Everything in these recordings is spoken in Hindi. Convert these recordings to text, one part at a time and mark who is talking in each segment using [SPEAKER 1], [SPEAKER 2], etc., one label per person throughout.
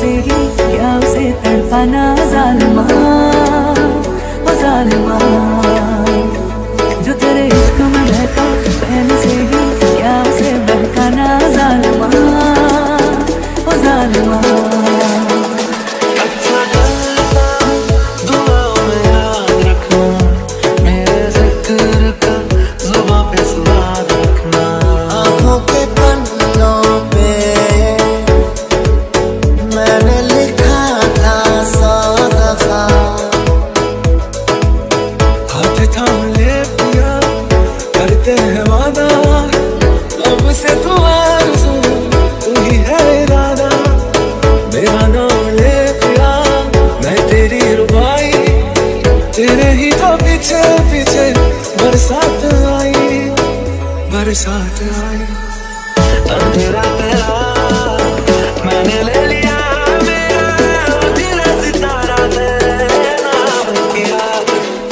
[SPEAKER 1] से ही क्या उसे तड़पाना जालिमा, ओ जालिमा। जो तेरे इश्क में बहका पहले से ही क्या उसे बहकाना जालिमा, ओ जालिमा।
[SPEAKER 2] बरसात आई, अंधेरा तेरा मैंने ले लिया, मेरा दिल सितारा तेरा बन गया।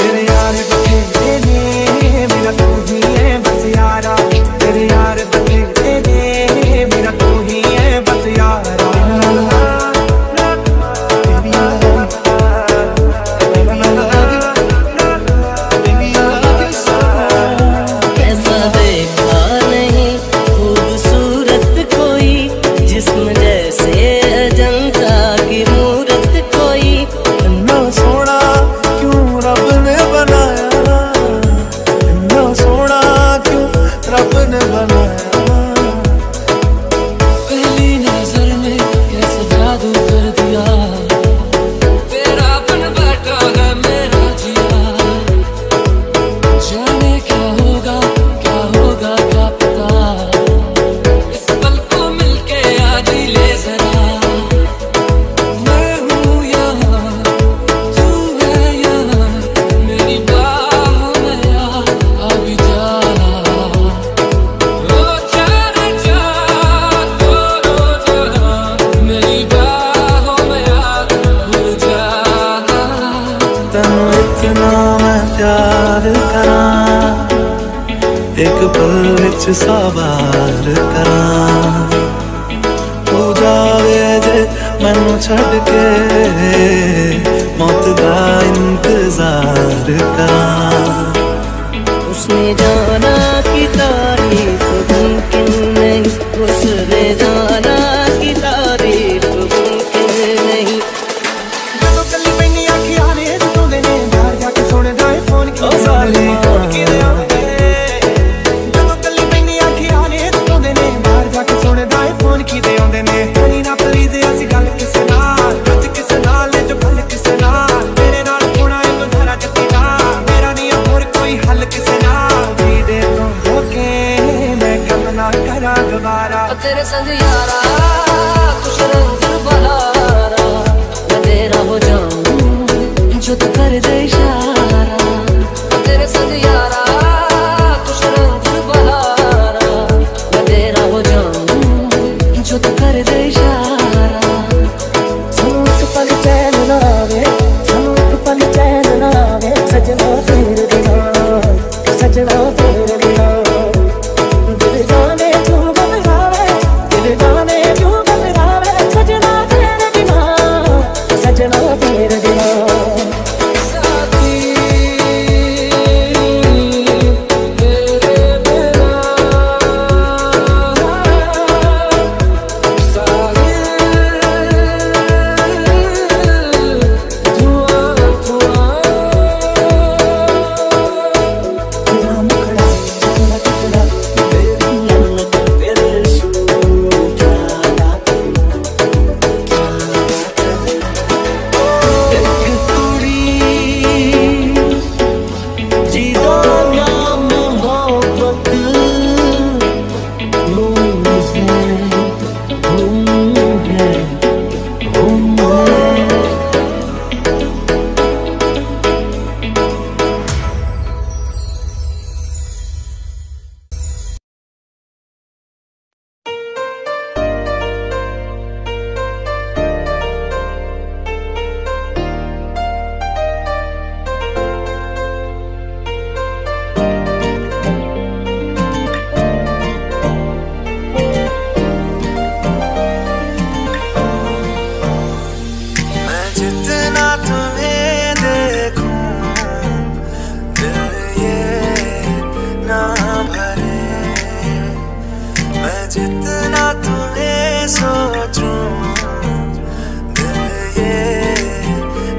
[SPEAKER 2] तेरे यार बखेरे ने मेरा तू ही है बस यारा, तेरे यार बखेरे ने मेरा तू ही है बस यारा। एक पल विच सवार करां, तू जावे जे मैनू छड़ के मौत दा इंतजार करां।
[SPEAKER 1] उसने जाना कि तारीफ मुमकिन नहीं, उसने जाना कि तारीफ मुमकिन नहीं।
[SPEAKER 2] ਜਦੋਂ ਕੱਲੀ ਪੈਣੀ ਅੱਖਾਂ ਨੇ ਜਦੋਂਦੇ ਨੇ ਬਾਹਰ ਜਾ ਕੇ ਸੁਣਦਾ ਏ ਫੋਨ ਕਿਉਂ ਸਾਲੇ ਕਿਹਦੇ ਆਉਂਦੇ। ਜਦੋਂ ਕੱਲੀ ਪੈਣੀ ਅੱਖਾਂ ਨੇ ਜਦੋਂਦੇ ਨੇ ਬਾਹਰ ਜਾ ਕੇ ਸੁਣਦਾ ਏ ਫੋਨ ਕਿਹਦੇ ਆਉਂਦੇ ਨੇ। ਕਰੀ ਨਾ ਪਲੀਜ਼ ਅਸੀਂ ਗੱਲ ਕਿਸੇ ਨਾਲ, ਅੱਜ ਕਿਸੇ ਨਾਲ ਨੇ ਜੋ ਗੱਲ ਕਿਸੇ ਨਾਲ। ਮੇਰੇ ਨਾਲ ਹੋਣਾ ਏ ਗੁਜ਼ਾਰਾ ਜੱਤੀ ਦਾ, ਮੇਰਾ ਨਹੀਂ ਹੋਰ ਕੋਈ ਹੱਲ ਕਿਸੇ ਨਾਲ। ਜੀ ਦੇ ਤੋਂ ਹੋ ਕੇ ਮੈਂ ਕੰਮ ਨਾ ਕਰਾਂ ਦੁਬਾਰਾ।
[SPEAKER 1] तेरे संग यारा कुछ रंग बहारा, मैं तेरा हो जाऊं जो तू कर दे इशारा। तेरे संग यारा कुछ रंग बहारा, मैं तेरा हो जाऊं जो तू कर दे इशारा। सानू एक पल चैन ना आवे, सानू एक पल चैन ना आवे, सजना तेरे बिना, सजना तेरे बिना। दिल जाने तू घबरावे, दिल जाने तू घबरावे, सजना तेरे बिना, सजना तेरे बिना।
[SPEAKER 2] सोचूं दिल ये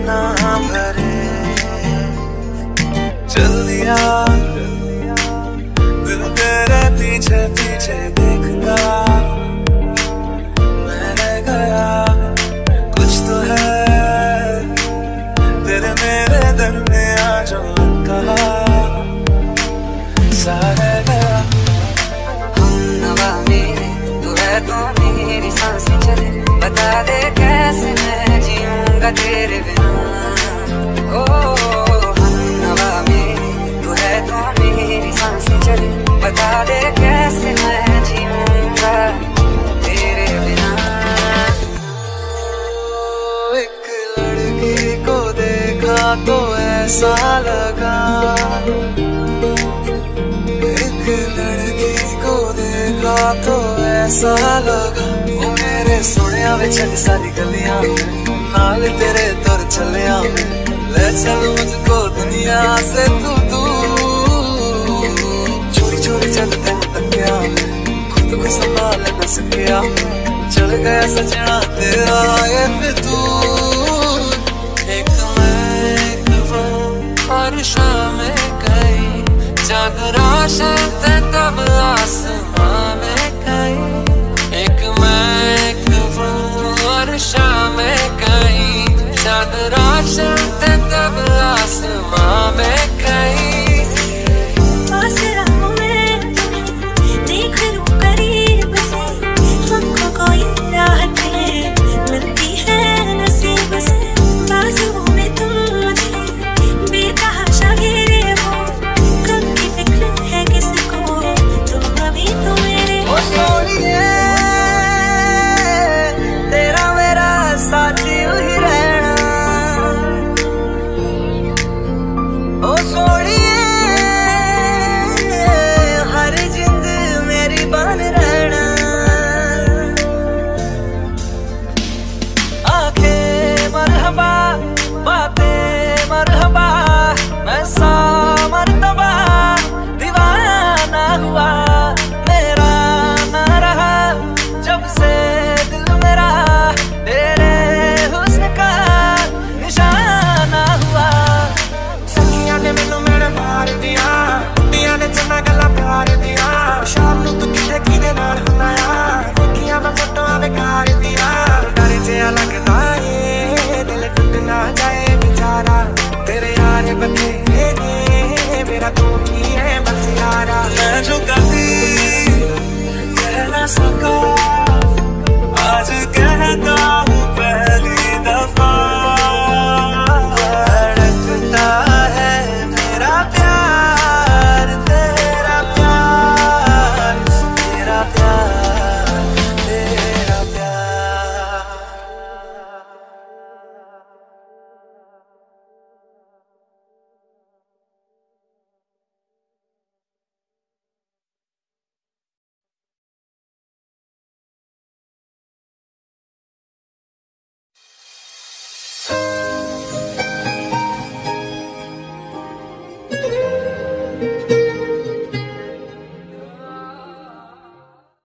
[SPEAKER 2] ना भरे। चल दिया दिल तेरे पीछे पीछे देखता मैं रह गया। कुछ तो है तेरे मेरे दरमियां जो कहा सा रह गया।
[SPEAKER 1] हम नवा मेरे तू है तो मेरी सांसें चले, बता दे कैसे मैं जीऊंगा तेरे बिना। ओ हम नवा मेरे तू है तो मेरी सांसें चले, बता दे कैसे मैं जीऊंगा तेरे बिना।
[SPEAKER 2] एक लड़की को देखा तो ऐसा लगा, एक लड़की को देखा तो ऐसा लगा। वो मेरे सुनिया वे छड़ सारी गलियां नाल तेरे तुर चलिया। ले चल मुझको दुनिया से तू दूर, चोरी चोरी जद तेन तकिया खुद को संभाल न सकिया। चल गया सजना तेरा ये फितूर। एक मैं एक वो हर शाम गई, चाँद रोशन थे तब आसमां में गई। एक मैं एक वो हर शाम गई, चाँद रोशन थे तब आसमां में गई। मेरा तू ही है बस यारा। मैं जो कभी कह ना सका